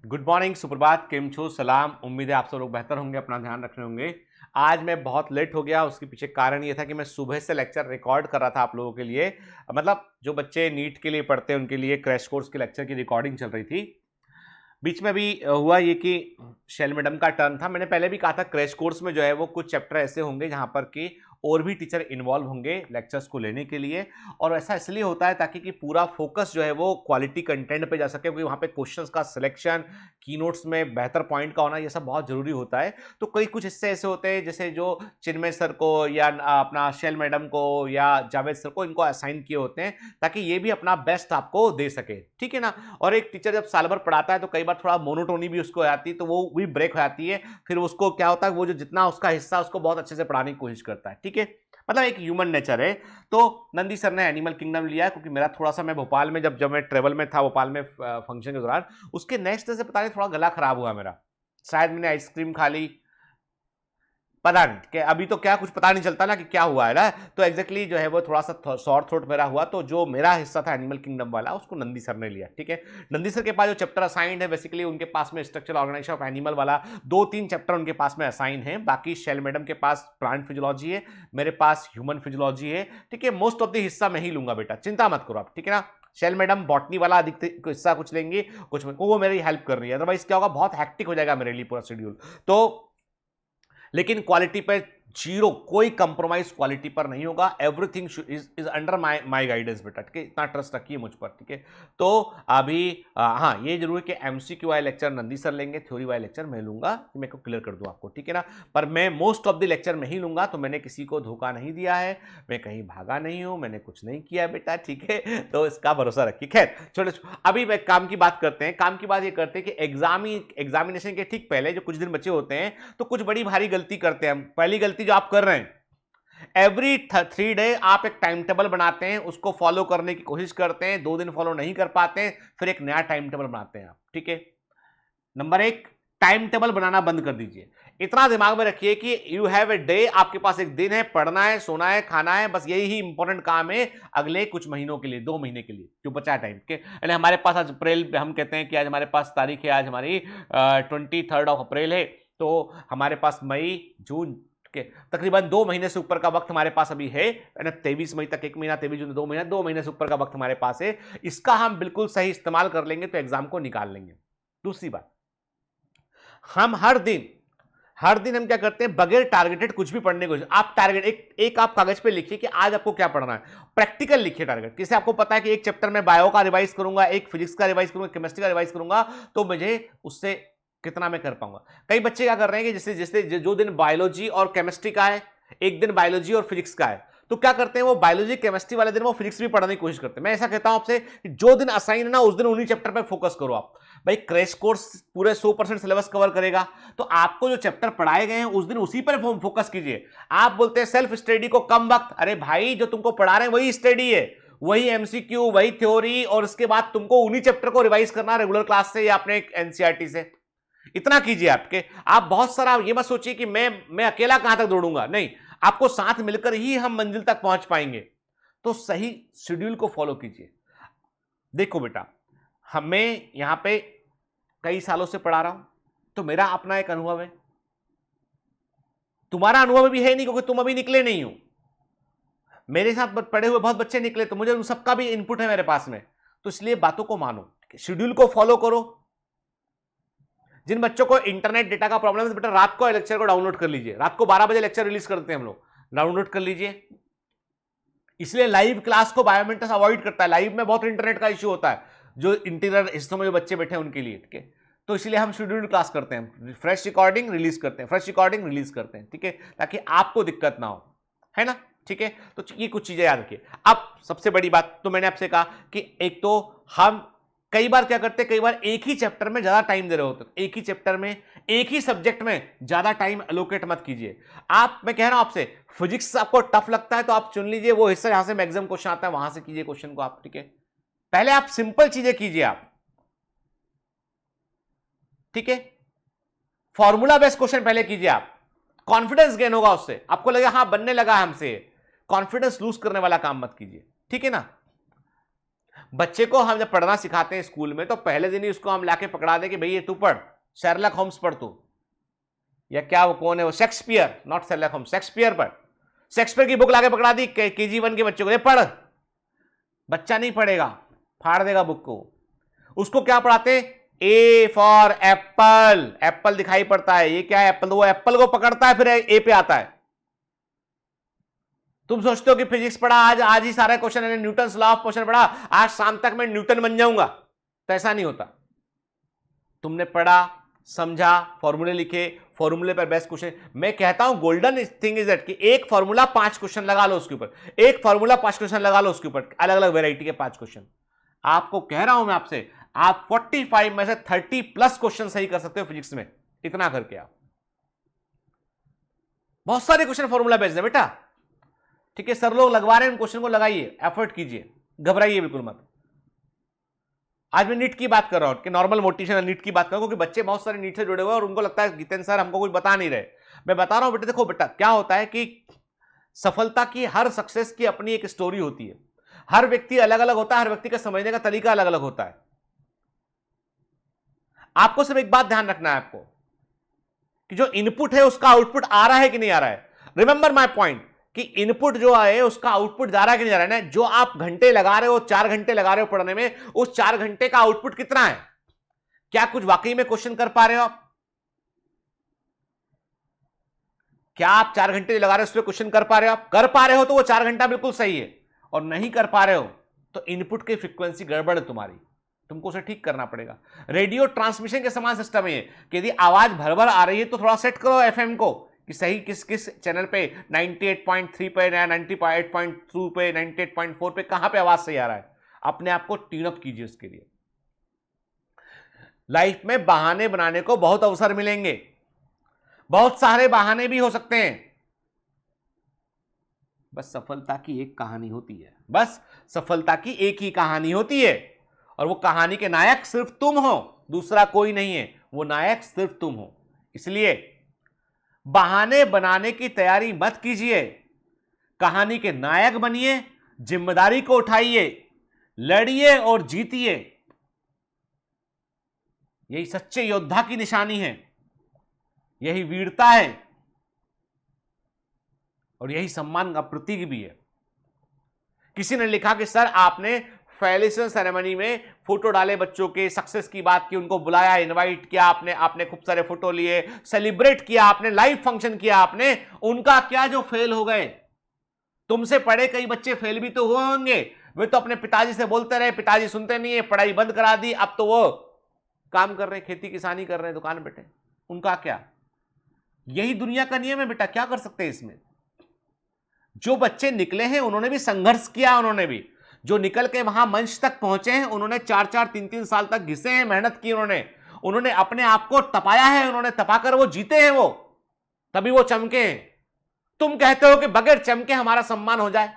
Good morning, सुप्रभात, केम छो, सलाम। उम्मीद है आप सब लोग बेहतर होंगे, अपना ध्यान रख रहे होंगे। आज मैं बहुत लेट हो गया, उसके पीछे कारण ये था कि मैं सुबह से लेक्चर रिकॉर्ड कर रहा था आप लोगों के लिए। मतलब जो बच्चे नीट के लिए पढ़ते हैं उनके लिए क्रैश कोर्स के लेक्चर की रिकॉर्डिंग चल रही थी। बीच में भी हुआ ये कि शैल मैडम का टर्न था। मैंने पहले भी कहा था क्रैश कोर्स में जो है वो कुछ चैप्टर ऐसे होंगे जहां पर कि और भी टीचर इन्वॉल्व होंगे लेक्चर्स को लेने के लिए। और ऐसा इसलिए होता है ताकि कि पूरा फोकस जो है वो क्वालिटी कंटेंट पे जा सके, क्योंकि वहां पे क्वेश्चंस का सिलेक्शन, कीनोट्स में बेहतर पॉइंट का होना, ये सब बहुत जरूरी होता है। तो कई कुछ हिस्से ऐसे होते हैं जैसे जो चिन्मय सर को या अपना शैल मैडम को या जावेद सर को इनको असाइन किए होते हैं ताकि ये भी अपना बेस्ट आपको दे सके, ठीक है ना। और एक टीचर जब साल भर पढ़ाता है तो कई बार थोड़ा मोनोटोनी भी उसको आती है, तो वो भी ब्रेक हो जाती है। फिर उसको क्या होता है, वो जो जितना उसका हिस्सा उसको बहुत अच्छे से पढ़ाने की कोशिश करता है, ठीक है। मतलब एक ह्यूमन नेचर है। तो नंदी सर ने एनिमल किंगडम लिया, क्योंकि मेरा थोड़ा सा, मैं भोपाल में जब मैं ट्रेवल में था, भोपाल में फंक्शन के दौरान, उसके नेक्स्ट डे से पता नहीं थोड़ा गला खराब हुआ मेरा। शायद मैंने आइसक्रीम खा ली, पता नहीं कि अभी तो क्या कुछ पता नहीं चलता ना कि क्या हुआ है ना। तो एग्जैक्टली जो है वो थोड़ा सा शॉर्ट थ्रोट मेरा हुआ। तो जो मेरा हिस्सा था एनिमल किंगडम वाला, उसको नंदी सर ने लिया, ठीक है। नंदी सर के पास जो चैप्टर असाइंड है, बेसिकली उनके पास में स्ट्रक्चर ऑर्गेनाइजेशन ऑफ एनिमल वाला 2-3 चैप्टर उनके पास में असाइन है। बाकी शैल मैडम के पास प्लांट फिजियोलॉजी है, मेरे पास ह्यूमन फिजियोलॉजी है, ठीक है। मोस्ट ऑफ द हिस्सा मैं ही लूंगा बेटा, चिंता मत करो आप, ठीक है ना। शैल मैडम बॉटनी वाला अधिकतर हिस्सा कुछ लेंगे, कुछ वो मेरी हेल्प कर रही है। अदरवाइज क्या होगा, बहुत हैक्टिक हो जाएगा मेरे लिए पूरा शेड्यूल। तो लेकिन क्वालिटी पे जीरो, कोई कंप्रोमाइज क्वालिटी पर नहीं होगा। Everything is under my guidance बेटा, ठीक है। इतना ट्रस्ट रखिए मुझ पर, ठीक है। तो अभी हाँ, ये जरूर है कि एमसीक्यू वाले लेक्चर नंदी सर लेंगे, थ्योरी वाले लेक्चर मैं लूंगा, कि मैं को क्लियर कर दूं आपको, ठीक है ना। पर मैं मोस्ट ऑफ द लेक्चर में ही लूंगा, तो मैंने किसी को धोखा नहीं दिया है, मैं कहीं भागा नहीं हूं, मैंने कुछ नहीं किया बेटा, ठीक है। तो इसका भरोसा रखिए। खैर छोटे, अभी मैं काम की बात करते हैं। काम की बात ये करते हैं कि एग्जामिनेशन के ठीक पहले जो कुछ दिन बचे होते हैं, तो कुछ बड़ी भारी गलती करते हैं हम। पहली गलती जो आप कर रहे हैं, एवरी 3 डे आप एक टाइम टेबल बनाते हैं, उसको फॉलो करने की कोशिश करते हैं, 2 दिन फॉलो नहीं कर पाते हैं, फिर एक नया टाइम टेबल बनाते हैं आप, ठीक है। नंबर 1, टाइम टेबल बनाना बंद कर दीजिए। इतना दिमाग में रखिए कि यू हैव ए डे, आपके पास एक दिन है, पढ़ना है, सोना है, खाना है, बस यही ही इंपॉर्टेंट काम है अगले कुछ महीनों के लिए, 2 महीने के लिए जो बचा है टाइम के। यानी हमारे पास आज अप्रैल, हम कहते हैं कि आज हमारे पास तारीख है, आज हमारी 23 अप्रैल है। तो हमारे पास मई, जून के तकरीबन 2 महीने से ऊपर का वक्त हमारे पास अभी है ना। 23 मई तक 1 महीना, 23 जून 2 महीना, 2 महीने से ऊपर का वक्त हमारे पास है। इसका हम बिल्कुल सही इस्तेमाल कर लेंगे तो एग्जाम को निकाल लेंगे। दूसरी बात, हम हर दिन हम क्या करते हैं, बगैर टारगेटेड कुछ भी पढ़ने को, आप टारगेट एक आप कागज पे लिखिए कि आज आपको क्या पढ़ना है। प्रैक्टिकल लिखिए टारगेट। किसे आपको पता है कि एक चैप्टर में बायो का रिवाइज करूंगा, एक फिजिक्स का रिवाइज करूंगा, केमिस्ट्री का रिवाइज करूंगा, तो मुझे उससे कितना मैं कर पाऊंगा। कई बच्चे क्या कर रहे हैं कि जैसे जैसे जो दिन बायोलॉजी और केमिस्ट्री का है, एक दिन बायोलॉजी और फिजिक्स का है, तो क्या करते हैं वो बायोलॉजी केमिस्ट्री वाले दिन वो फिजिक्स भी पढ़ने की कोशिश करते हैं। मैं ऐसा कहता हूं आपसे कि जो दिन असाइन है ना, उस दिन उन्हीं चैप्टर पे फोकस करो आप। भाई क्रैश कोर्स पूरे 100% सिलेबस कवर करेगा, तो आपको जो चैप्टर पढ़ाए गए हैं उस दिन उसी पर फोकस कीजिए। आप बोलते हैं सेल्फ स्टडी को कम वक्त, अरे भाई जो तुमको पढ़ा रहे हैं वही स्टडी है, वही एमसीक्यू, वही थ्योरी, और उसके बाद तुमको उन्हीं चैप्टर को रिवाइज करना रेगुलर क्लास से या अपने एनसीईआरटी से। इतना कीजिए आपके। आप बहुत सारा ये मत सोचिए कि मैं अकेला कहां तक दौड़ूंगा, नहीं, आपको साथ मिलकर ही हम मंजिल तक पहुंच पाएंगे। तो सही शेड्यूल को फॉलो कीजिए। देखो बेटा, हमें यहां पे कई सालों से पढ़ा रहा हूं, तो मेरा अपना एक अनुभव है, तुम्हारा अनुभव भी है नहीं, क्योंकि तुम अभी निकले नहीं हो। मेरे साथ पढ़े हुए बहुत बच्चे निकले, तो मुझे उन सबका भी इनपुट है मेरे पास में। तो इसलिए बातों को मानो, शेड्यूल को फॉलो करो। जिन बच्चों को इंटरनेट डेटा का प्रॉब्लम है, बेटा रात को लेक्चर को डाउनलोड कर लीजिए। रात को 12 बजे लेक्चर रिलीज करते हैं हम लोग, डाउनलोड कर लीजिए। इसलिए लाइव क्लास को बायोमेट्रिक्स अवॉइड करता है। लाइव में बहुत इंटरनेट का इश्यू होता है, जो इंटीरियर हिस्सों में जो बच्चे बैठे हैं उनके लिए, ठीक है। तो इसलिए हम शेड्यूल्ड क्लास करते हैं, फ्रेश रिकॉर्डिंग रिलीज करते हैं, फ्रेश रिकॉर्डिंग रिलीज करते हैं, ठीक है, ताकि आपको दिक्कत ना हो, है ना, ठीक है। तो ये कुछ चीजें याद रखिए। अब सबसे बड़ी बात तो मैंने आपसे कहा कि एक तो हम कई बार क्या करते हैं, कई बार एक ही चैप्टर में ज्यादा टाइम दे रहे होते हैं, एक ही चैप्टर में, एक ही सब्जेक्ट में ज्यादा टाइम एलोकेट मत कीजिए आप। मैं कह रहा हूं आपसे, फिजिक्स आपको टफ लगता है तो आप चुन लीजिए वो हिस्सा जहां से मैक्सिमम क्वेश्चन आता है, वहां से कीजिए क्वेश्चन को आप, ठीक है। पहले आप सिंपल चीजें कीजिए आप, ठीक है। फॉर्मूला बेस्ड क्वेश्चन पहले कीजिए आप, कॉन्फिडेंस गेन होगा उससे, आपको लगेगा हाँ बनने लगा हमसे। कॉन्फिडेंस लूज करने वाला काम मत कीजिए, ठीक है ना। बच्चे को हम जब पढ़ना सिखाते हैं स्कूल में तो पहले दिन ही उसको हम लाके पकड़ा दे कि भाई ये तू पढ़, शेरलॉक होम्स पढ़ तू, या क्या वो कौन है वो, Shakespeare, not Sherlock Holmes, Shakespeare पढ़। शेक्सपियर की बुक लाके पकड़ा दी KG1 के बच्चे को, ये पढ़। बच्चा नहीं पढ़ेगा, फाड़ देगा बुक को। उसको क्या पढ़ाते? ए फॉर एप्पल, एप्पल दिखाई पड़ता है, ये क्या है एप्पल, तो वो एप्पल को पकड़ता है फिर ए पे आता है। तुम सोचते हो कि फिजिक्स पढ़ा आज ही सारे question, Newton law of motion पढ़ा, आज शाम तक मैं न्यूटन बन जाऊंगा, तो ऐसा नहीं होता। तुमने पढ़ा, समझा, फॉर्मूले लिखे, फॉर्मूले पर बेस्ट क्वेश्चन। मैं कहता हूं गोल्डन थिंग इज दैट कि एक फॉर्मूला 5 क्वेश्चन लगा लो उसके ऊपर, एक फॉर्मूला 5 क्वेश्चन लगा लो उसके ऊपर, अलग अलग वेराइटी के 5 क्वेश्चन। आपको कह रहा हूं मैं आपसे, आप 45 में से 30+ क्वेश्चन सही कर सकते हो फिजिक्स में, इतना करके। आप बहुत सारे क्वेश्चन फॉर्मूला बेस्ड है बेटा, ठीक है। सर लोग लगवा रहे हैं, उन क्वेश्चन को लगाइए, एफर्ट कीजिए, घबराइए बिल्कुल मत। आज मैं नीट की बात कर रहा हूं कि नॉर्मल मोटिवेशन नीट की बात कर रहा हूं, क्योंकि बच्चे बहुत सारे नीट से जुड़े हुए हैं और उनको लगता है जितेंद्र सर हमको कुछ बता नहीं रहे। मैं बता रहा हूं बेटा, देखो बेटा क्या होता है कि सफलता की, हर सक्सेस की अपनी एक स्टोरी होती है। हर व्यक्ति अलग अलग होता है, हर व्यक्ति का समझने का तरीका अलग अलग होता है। आपको सिर्फ एक बात ध्यान रखना है आपको, कि जो इनपुट है उसका आउटपुट आ रहा है कि नहीं आ रहा है। रिमेंबर माय पॉइंट कि इनपुट जो है उसका आउटपुट जा रहा है कि नहीं जा रहा है ना। जो आप घंटे लगा रहे हो, 4 घंटे लगा रहे हो पढ़ने में, उस 4 घंटे का आउटपुट कितना है? क्या कुछ वाकई में क्वेश्चन कर पा रहे हो आप? क्या आप 4 घंटे लगा रहे हो उस पर क्वेश्चन कर पा रहे हो? आप कर पा रहे हो तो वो 4 घंटा बिल्कुल सही है, और नहीं कर पा रहे हो तो इनपुट की फ्रीक्वेंसी गड़बड़ है तुम्हारी, तुमको उसे ठीक करना पड़ेगा। रेडियो ट्रांसमिशन के समान सिस्टम है कि यदि आवाज भर भर आ रही है तो थोड़ा सेट करो एफएम को, कि सही किस किस चैनल पे, 98.3 पे, 98.2 पे, 98.4 पे, कहां पे आवाज सही आ रहा है। अपने आप को ट्यून अप कीजिए उसके लिए। लाइफ में बहाने बनाने को बहुत अवसर मिलेंगे, बहुत सारे बहाने भी हो सकते हैं, बस सफलता की एक कहानी होती है, बस सफलता की एक ही कहानी होती है, और वो कहानी के नायक सिर्फ तुम हो, दूसरा कोई नहीं है, वो नायक सिर्फ तुम हो। इसलिए बहाने बनाने की तैयारी मत कीजिए, कहानी के नायक बनिए, जिम्मेदारी को उठाइए, लड़िए और जीतिए। यही सच्चे योद्धा की निशानी है, यही वीरता है, और यही सम्मान का प्रतीक भी है। किसी ने लिखा कि सर आपने फेलिसिटेशन सेरेमनी में फोटो डाले बच्चों के, सक्सेस की बात की, उनको बुलाया, इनवाइट किया आपने, आपने खूब सारे फोटो लिए, सेलिब्रेट किया आपने, लाइव फंक्शन किया आपने, उनका क्या जो फेल हो गए? तुमसे पढ़े कई बच्चे फेल भी तो हुए होंगे, वे तो अपने पिताजी से बोलते रहे, पिताजी सुनते नहीं है, पढ़ाई बंद करा दी, अब तो वो काम कर रहे, खेती किसानी कर रहे हैं, दुकान बैठे, उनका क्या? यही दुनिया का नियम है बेटा, क्या कर सकते हैं इसमें। जो बच्चे निकले हैं उन्होंने भी संघर्ष किया, उन्होंने भी, जो निकल के वहां मंच तक पहुंचे हैं उन्होंने 4-4, 3-3 साल तक घिसे हैं, मेहनत की उन्होंने अपने आप को तपाया है, उन्होंने तपाकर वो जीते हैं, वो तभी वो चमके हैं। तुम कहते हो कि बगैर चमके हमारा सम्मान हो जाए,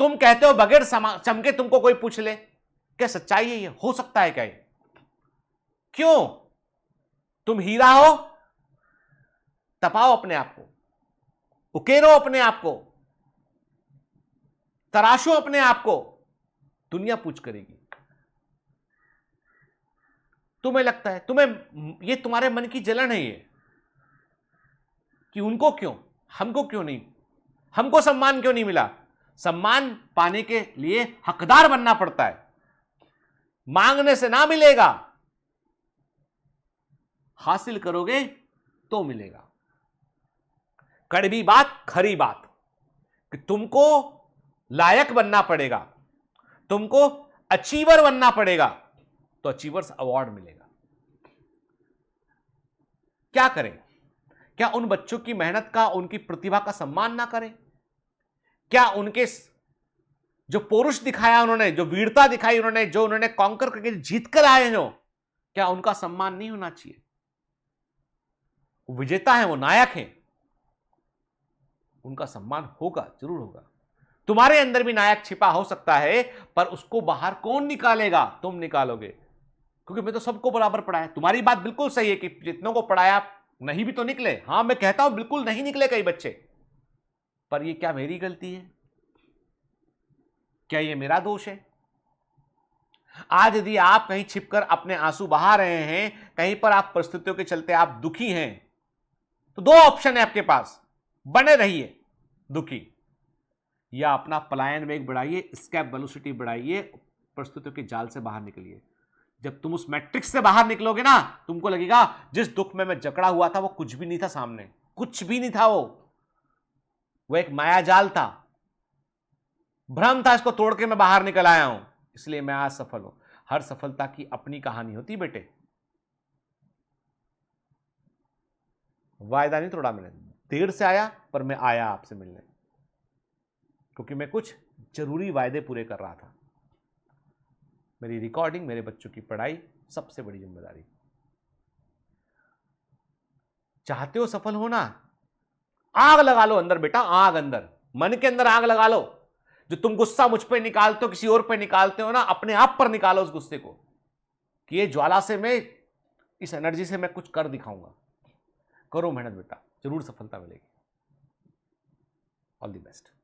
तुम कहते हो बगैर चमके तुमको कोई पूछ ले, क्या सच्चाई है? ये हो सकता है क्या? क्यों? तुम हीरा हो, तपाओ अपने आप को, उकेरो अपने आप को, तराशो अपने आप को, दुनिया पूछ करेगी। तुम्हें लगता है, तुम्हें ये तुम्हारे मन की जलन है ये, कि उनको क्यों, हमको क्यों नहीं, हमको सम्मान क्यों नहीं मिला? सम्मान पाने के लिए हकदार बनना पड़ता है, मांगने से ना मिलेगा, हासिल करोगे तो मिलेगा। कड़वी बात खरी बात, कि तुमको लायक बनना पड़ेगा, तुमको अचीवर बनना पड़ेगा, तो अचीवर्स अवार्ड मिलेगा। क्या करें? क्या उन बच्चों की मेहनत का, उनकी प्रतिभा का सम्मान ना करें? क्या उनके जो पौरुष दिखाया उन्होंने, जो वीरता दिखाई उन्होंने, जो उन्होंने कॉन्कर करके जीत कर आए हो, क्या उनका सम्मान नहीं होना चाहिए? वो विजेता है, वो नायक है, उनका सम्मान होगा, जरूर होगा। तुम्हारे अंदर भी नायक छिपा हो सकता है, पर उसको बाहर कौन निकालेगा? तुम निकालोगे, क्योंकि मैं तो सबको बराबर पढ़ाया। तुम्हारी बात बिल्कुल सही है कि जितनों को पढ़ाया नहीं भी तो निकले। हां, मैं कहता हूं बिल्कुल नहीं निकले कई बच्चे, पर ये क्या मेरी गलती है? क्या ये मेरा दोष है? आज यदि आप कहीं छिपकर अपने आंसू बहा रहे हैं, कहीं पर आप परिस्थितियों के चलते आप दुखी हैं, तो दो ऑप्शन है आपके पास, बने रहिए दुखी या अपना पलायन वेग बढ़ाइए, एस्केप वेलोसिटी बढ़ाइए, परिस्थितियों के जाल से बाहर निकलिए। जब तुम उस मैट्रिक्स से बाहर निकलोगे ना, तुमको लगेगा जिस दुख में मैं जकड़ा हुआ था वो कुछ भी नहीं था, सामने कुछ भी नहीं था, वो एक माया जाल था, भ्रम था, इसको तोड़ के मैं बाहर निकल आया हूं, इसलिए मैं आज सफल हूं। हर सफलता की अपनी कहानी होती बेटे, वायदा नहीं तोड़ा मैंने, देर से आया पर मैं आया आपसे मिलने, क्योंकि मैं कुछ जरूरी वायदे पूरे कर रहा था। मेरी रिकॉर्डिंग, मेरे बच्चों की पढ़ाई सबसे बड़ी जिम्मेदारी। चाहते हो सफल होना, आग लगा लो अंदर बेटा, आग अंदर, मन के अंदर आग लगा लो। जो तुम गुस्सा मुझ पे निकालते हो, किसी और पे निकालते हो ना, अपने आप पर निकालो उस गुस्से को, कि ये ज्वाला से मैं, इस एनर्जी से मैं कुछ कर दिखाऊंगा। करो मेहनत बेटा, जरूर सफलता मिलेगी। All the best.